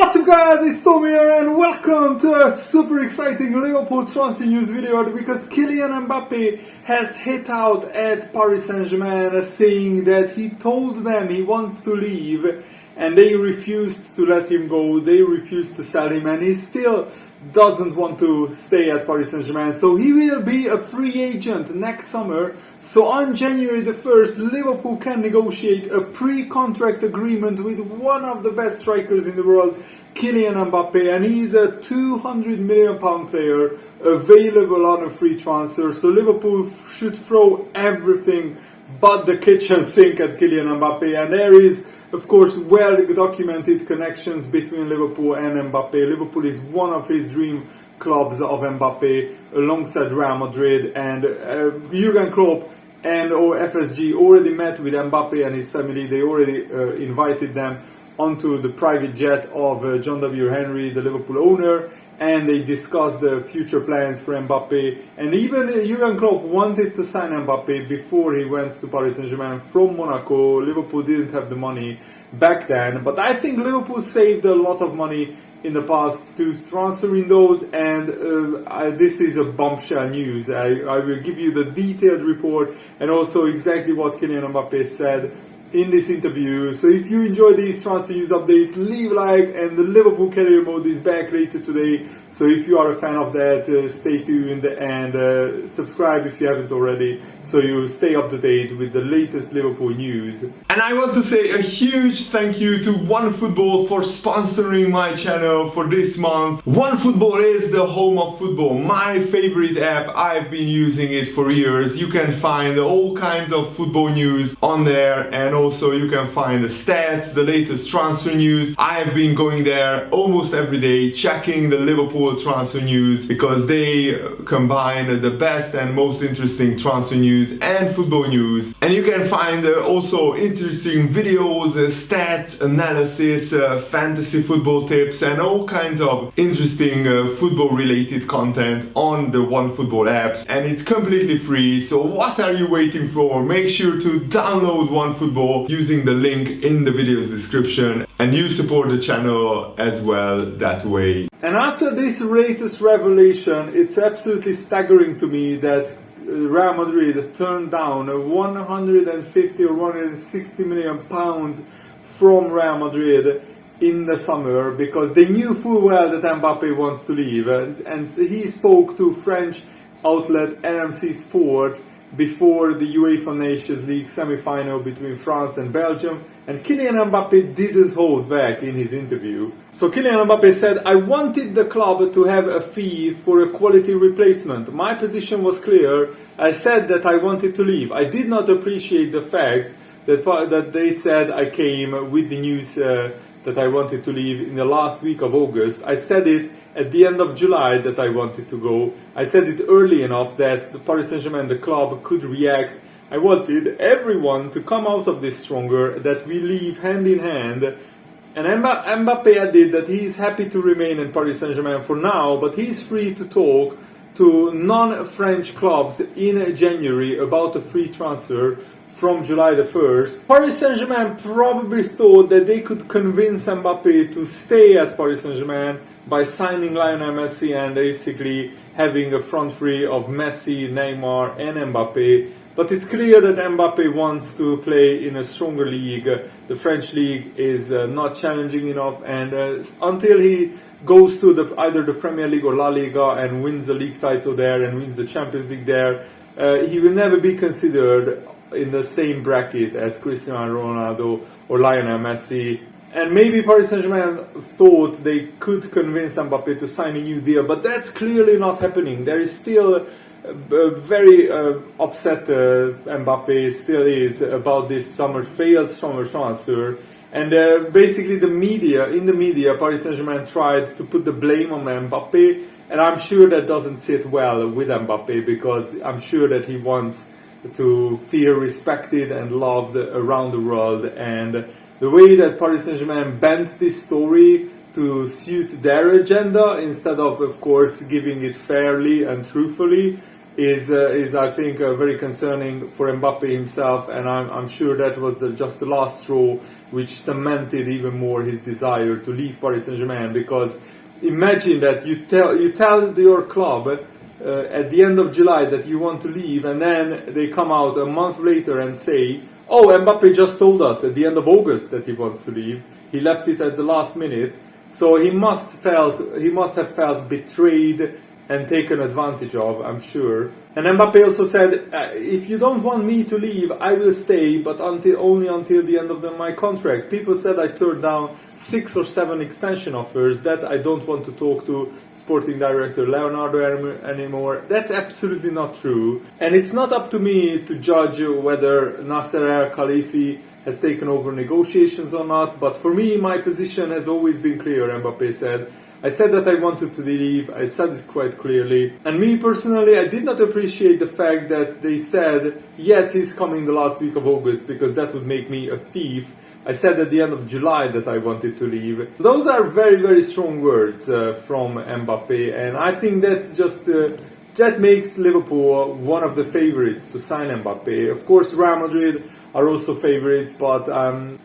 What's up guys, it's Tom here and welcome to a super exciting Liverpool transfer news video because Kylian Mbappe has hit out at Paris Saint-Germain saying that he told them he wants to leave and they refused to let him go, they refused to sell him, and he still doesn't want to stay at Paris Saint-Germain. So he will be a free agent next summer. So on January the 1st, Liverpool can negotiate a pre-contract agreement with one of the best strikers in the world, Kylian Mbappe, and he's a £200 million player available on a free transfer. So Liverpool should throw everything but the kitchen sink at Kylian Mbappe, and there is of course well documented connections between Liverpool and Mbappe. Liverpool is one of his dream clubs of Mbappe alongside Real Madrid, and Jurgen Klopp and FSG already met with Mbappe and his family. They already invited them onto the private jet of John W. Henry, the Liverpool owner, and they discussed the future plans for Mbappe. And even Jurgen Klopp wanted to sign Mbappe before he went to Paris Saint-Germain from Monaco. Liverpool didn't have the money back then, but I think Liverpool saved a lot of money in the past to transfer windows, and this is a bombshell news. I will give you the detailed report and also exactly what Kylian Mbappe said in this interview. So if you enjoy these transfer news updates, leave a like, and the Liverpool career mode is back later today. So if you are a fan of that, stay tuned and subscribe if you haven't already, so you stay up to date with the latest Liverpool news. And I want to say a huge thank you to OneFootball for sponsoring my channel for this month. OneFootball is the home of football, my favorite app. I've been using it for years. You can find all kinds of football news on there, and also you can find the stats, the latest transfer news. I've been going there almost every day, checking the Liverpool transfer news, because they combine the best and most interesting transfer news and football news. And you can find also interesting videos, stats, analysis, fantasy football tips, and all kinds of interesting football related content on the OneFootball apps, and it's completely free. So what are you waiting for? Make sure to download OneFootball using the link in the video's description, and you support the channel as well that way. And after this latest revelation, it's absolutely staggering to me that Real Madrid turned down 150 or 160 million pounds from Real Madrid in the summer, because they knew full well that Mbappe wants to leave, and he spoke to French outlet RMC Sport before the UEFA Nations League semi-final between France and Belgium, and Kylian Mbappe didn't hold back in his interview. So Kylian Mbappe said, "I wanted the club to have a fee for a quality replacement. My position was clear. I said that I wanted to leave. I did not appreciate the fact that they said I came with the news that I wanted to leave in the last week of August. I said it at the end of July that I wanted to go. I said it early enough that the Paris Saint-Germain, the club, could react. I wanted everyone to come out of this stronger, that we leave hand in hand." And Mbappe added that he is happy to remain in Paris Saint-Germain for now, but he's free to talk to non-French clubs in January about a free transfer from July the 1st. Paris Saint-Germain probably thought that they could convince Mbappe to stay at Paris Saint-Germain by signing Lionel Messi and basically having a front three of Messi, Neymar and Mbappe. But it's clear that Mbappe wants to play in a stronger league. The French league is not challenging enough, and until he goes to either the Premier League or La Liga and wins the league title there and wins the Champions League there, he will never be considered in the same bracket as Cristiano Ronaldo or Lionel Messi. And maybe Paris Saint-Germain thought they could convince Mbappe to sign a new deal, but that's clearly not happening. There is still very upset Mbappe still is about this failed summer transfer. And basically in the media, Paris Saint-Germain tried to put the blame on Mbappe, and I'm sure that doesn't sit well with Mbappe, because I'm sure that he wants to feel respected and loved around the world. And the way that Paris Saint-Germain bent this story to suit their agenda, instead of course, giving it fairly and truthfully, is I think very concerning for Mbappe himself, and I'm sure that was just the last straw which cemented even more his desire to leave Paris Saint-Germain. Because imagine that you tell your club at the end of July that you want to leave, and then they come out a month later and say, "Oh, Mbappe just told us at the end of August that he wants to leave. He left it at the last minute." So he must have felt betrayed and taken advantage of, I'm sure. And Mbappe also said, "If you don't want me to leave, I will stay, but only until the end of my contract." People said I turned down 6 or 7 extension offers, that I don't want to talk to sporting director Leonardo anymore. That's absolutely not true. And it's not up to me to judge whether Nasser Al-Khalifi has taken over negotiations or not, but for me, my position has always been clear, Mbappe said. I said that I wanted to leave, I said it quite clearly. And me personally, I did not appreciate the fact that they said, yes, he's coming the last week of August, because that would make me a thief. I said at the end of July that I wanted to leave. Those are very, very strong words from Mbappe, and I think that just that makes Liverpool one of the favorites to sign Mbappe. Of course, Real Madrid are also favorites, but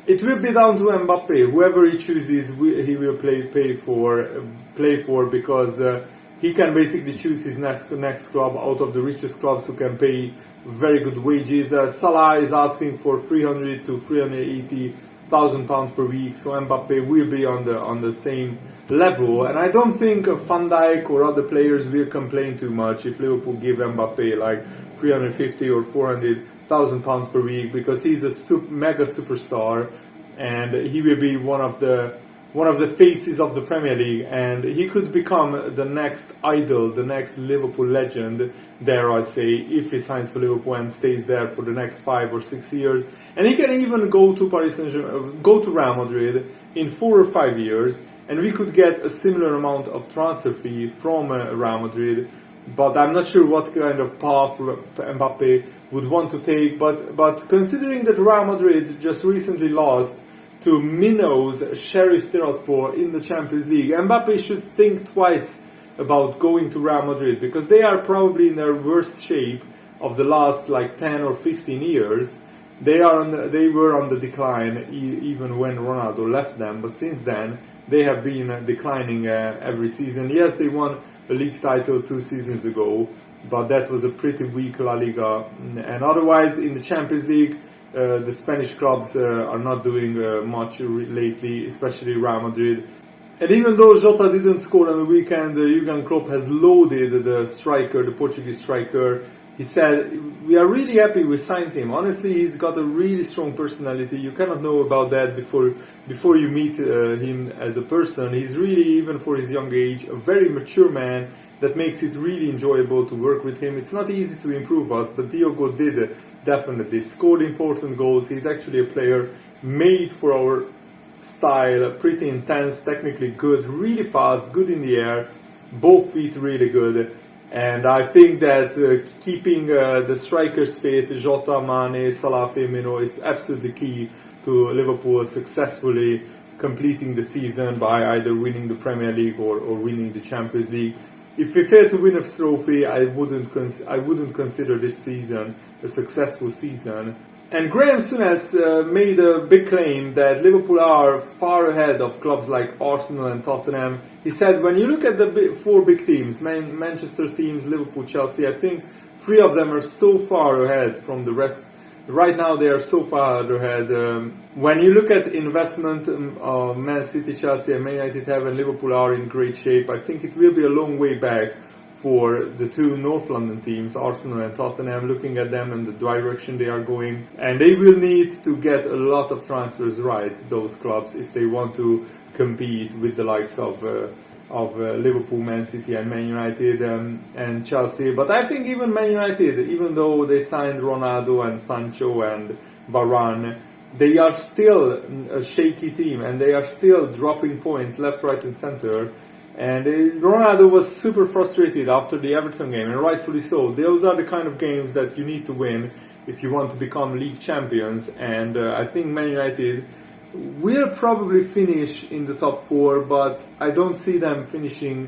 it will be down to Mbappe. Whoever he chooses, he will play for, because he can basically choose his next club out of the richest clubs who can pay very good wages. Salah is asking for 300 to 380,000 pounds per week, so Mbappe will be on the same level. And I don't think Van Dijk or other players will complain too much if Liverpool give Mbappe like 350 or 400,000 pounds per week, because he's a mega superstar, and he will be one of the faces of the Premier League, and he could become the next idol, the next Liverpool legend, dare I say, if he signs for Liverpool and stays there for the next 5 or 6 years. And he can even go to Paris Saint-Germain, go to Real Madrid in 4 or 5 years, and we could get a similar amount of transfer fee from Real Madrid. But I'm not sure what kind of path Mbappe would want to take. But considering that Real Madrid just recently lost to Minnows Sheriff Tiraspol in the Champions League, Mbappe should think twice about going to Real Madrid, because they are probably in their worst shape of the last like 10 or 15 years. They were on the decline even when Ronaldo left them, but since then they have been declining every season. Yes, they won a league title 2 seasons ago, but that was a pretty weak La Liga. And otherwise, in the Champions League, the Spanish clubs are not doing much lately, especially Real Madrid. And even though Jota didn't score on the weekend, Jurgen Klopp has loaded the striker, the Portuguese striker. He said, "We are really happy we signed him. Honestly, he's got a really strong personality. You cannot know about that before you meet him as a person. He's really, even for his young age, a very mature man that makes it really enjoyable to work with him. It's not easy to improve us, but Diogo did definitely. Scored important goals. He's actually a player made for our style, pretty intense, technically good, really fast, good in the air, both feet really good." And I think that keeping the strikers fit, Jota, Mane, Salah, Firmino, is absolutely key to Liverpool successfully completing the season by either winning the Premier League or winning the Champions League. If we fail to win a trophy, I wouldn't consider this season a successful season. And Graham Souness made a big claim that Liverpool are far ahead of clubs like Arsenal and Tottenham. He said, when you look at the 4 big teams, Manchester teams, Liverpool, Chelsea, I think 3 of them are so far ahead from the rest. Right now they are so far ahead. When you look at investment, Man City, Chelsea and Man United have, and Liverpool are in great shape. I think it will be a long way back for the 2 North London teams, Arsenal and Tottenham, looking at them and the direction they are going. And they will need to get a lot of transfers right, those clubs, if they want to compete with the likes of Liverpool, Man City and Man United and Chelsea. But I think even Man United, even though they signed Ronaldo and Sancho and Varane, they are still a shaky team, and they are still dropping points left, right and centre. And Ronaldo was super frustrated after the Everton game, and rightfully so. Those are the kind of games that you need to win if you want to become league champions. And I think Man United will probably finish in the top 4, but I don't see them finishing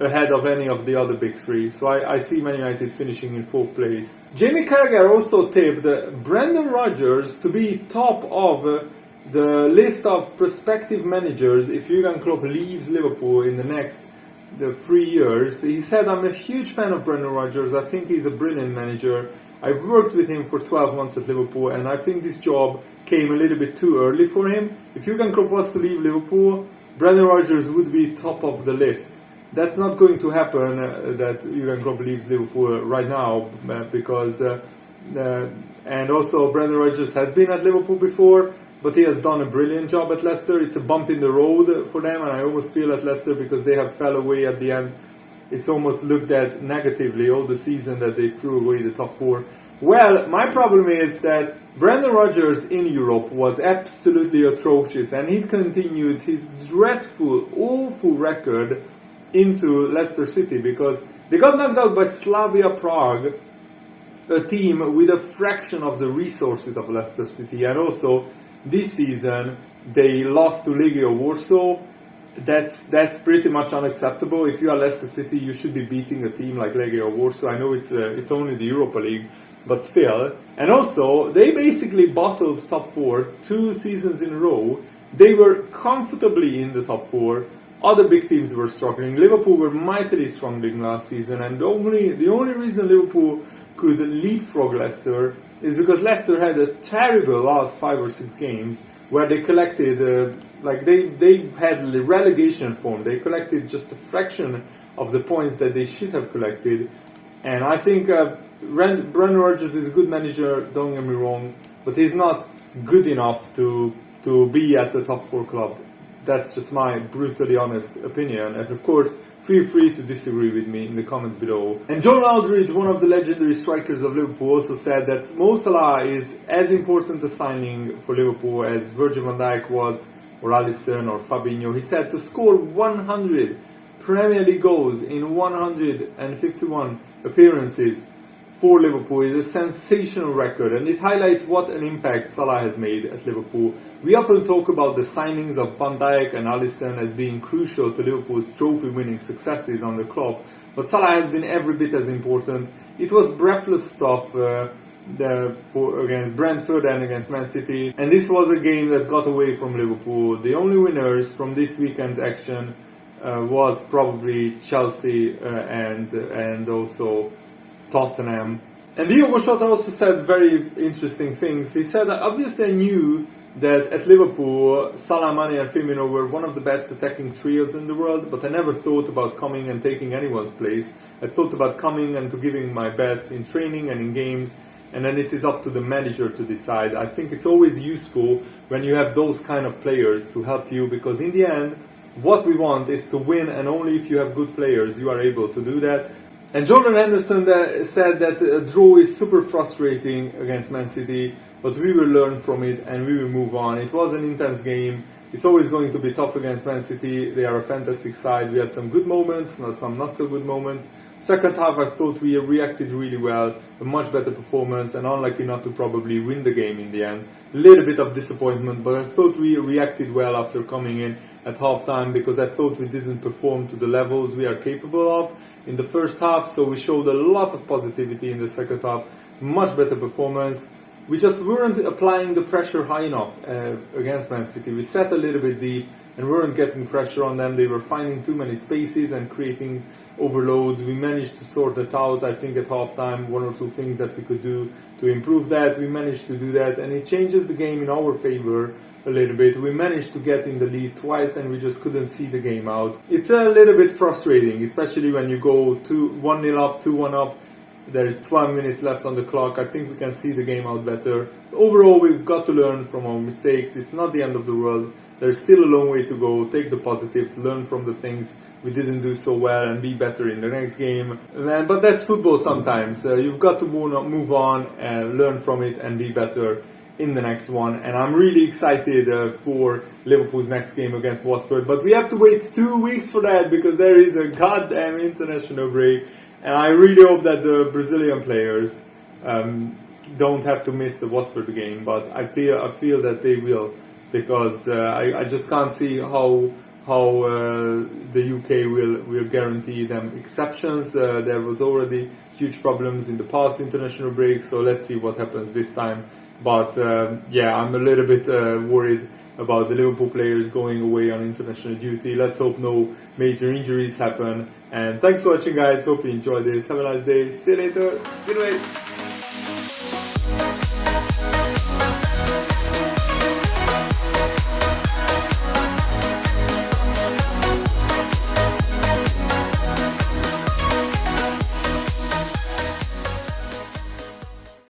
ahead of any of the other big three. So I see Man United finishing in 4th place. Jamie Carragher also tipped Brendan Rodgers to be top of the list of prospective managers if Jurgen Klopp leaves Liverpool in the 3 years. He said, I'm a huge fan of Brendan Rodgers. I think he's a brilliant manager. I've worked with him for 12 months at Liverpool, and I think this job came a little bit too early for him. If Jurgen Klopp was to leave Liverpool, Brendan Rodgers would be top of the list. That's not going to happen that Jurgen Klopp leaves Liverpool right now because and also Brendan Rodgers has been at Liverpool before, but he has done a brilliant job at Leicester. It's a bump in the road for them, and I almost feel at Leicester because they have fell away at the end. It's almost looked at negatively all the season that they threw away the top 4. Well, my problem is that Brendan Rodgers in Europe was absolutely atrocious, and he continued his dreadful, awful record into Leicester City because they got knocked out by Slavia Prague, a team with a fraction of the resources of Leicester City, and also this season they lost to Legia Warsaw. That's pretty much unacceptable. If you are Leicester City, you should be beating a team like Legia Warsaw. I know it's only the Europa League, but still. And also, they basically bottled top 4 2 seasons in a row. They were comfortably in the top 4. Other big teams were struggling. Liverpool were mightily struggling last season, and the only reason Liverpool could leapfrog Leicester is because Leicester had a terrible last 5 or 6 games where they collected, they had relegation form. They collected just a fraction of the points that they should have collected. And I think Brendan Rodgers is a good manager, don't get me wrong, but he's not good enough to be at the top 4 club. That's just my brutally honest opinion. And of course, feel free to disagree with me in the comments below. And John Aldridge, one of the legendary strikers of Liverpool, also said that Mo Salah is as important a signing for Liverpool as Virgil van Dijk was, or Alisson, or Fabinho. He said to score 100 Premier League goals in 151 appearances for Liverpool is a sensational record, and it highlights what an impact Salah has made at Liverpool. We often talk about the signings of Van Dijk and Alisson as being crucial to Liverpool's trophy-winning successes under Klopp, but Salah has been every bit as important. It was breathless stuff against Brentford and against Man City, and this was a game that got away from Liverpool. The only winners from this weekend's action was probably Chelsea and also Tottenham. And Diogo Jota also said very interesting things. He said that obviously I knew that at Liverpool, Salah, Mane and Firmino were one of the best attacking trios in the world, but I never thought about coming and taking anyone's place. I thought about coming and to giving my best in training and in games, and then it is up to the manager to decide. I think it's always useful when you have those kind of players to help you, because in the end, what we want is to win, and only if you have good players you are able to do that. And Jordan Henderson said that a draw is super frustrating against Man City, but we will learn from it and we will move on. It was an intense game. It's always going to be tough against Man City. They are a fantastic side. We had some good moments, some not so good moments. Second half, I thought we reacted really well, a much better performance, and unlucky not to probably win the game in the end. A little bit of disappointment, but I thought we reacted well after coming in at half-time, because I thought we didn't perform to the levels we are capable of in the first half, so we showed a lot of positivity in the second half, much better performance. We just weren't applying the pressure high enough against Man City. We sat a little bit deep and weren't getting pressure on them. They were finding too many spaces and creating overloads. We managed to sort that out, I think at halftime, 1 or 2 things that we could do to improve that. We managed to do that, and it changes the game in our favor a little bit. We managed to get in the lead twice and we just couldn't see the game out. It's a little bit frustrating, especially when you go 1-0 up, 2-1 up. There is 12 minutes left on the clock. I think we can see the game out better. Overall, we've got to learn from our mistakes. It's not the end of the world. There's still a long way to go. Take the positives, learn from the things we didn't do so well, and be better in the next game. But that's football sometimes. You've got to move on, learn from it, and be better in the next one. And I'm really excited for Liverpool's next game against Watford. But we have to wait 2 weeks for that, because there is a goddamn international break. And I really hope that the Brazilian players don't have to miss the Watford game. But I feel that they will, because I just can't see how how the UK will guarantee them exceptions. There was already huge problems in the past international break, so let's see what happens this time. But yeah, I'm a little bit worried about the Liverpool players going away on international duty. Let's hope no major injuries happen. And thanks for watching, guys. Hope you enjoyed this. Have a nice day. See you later. Good night.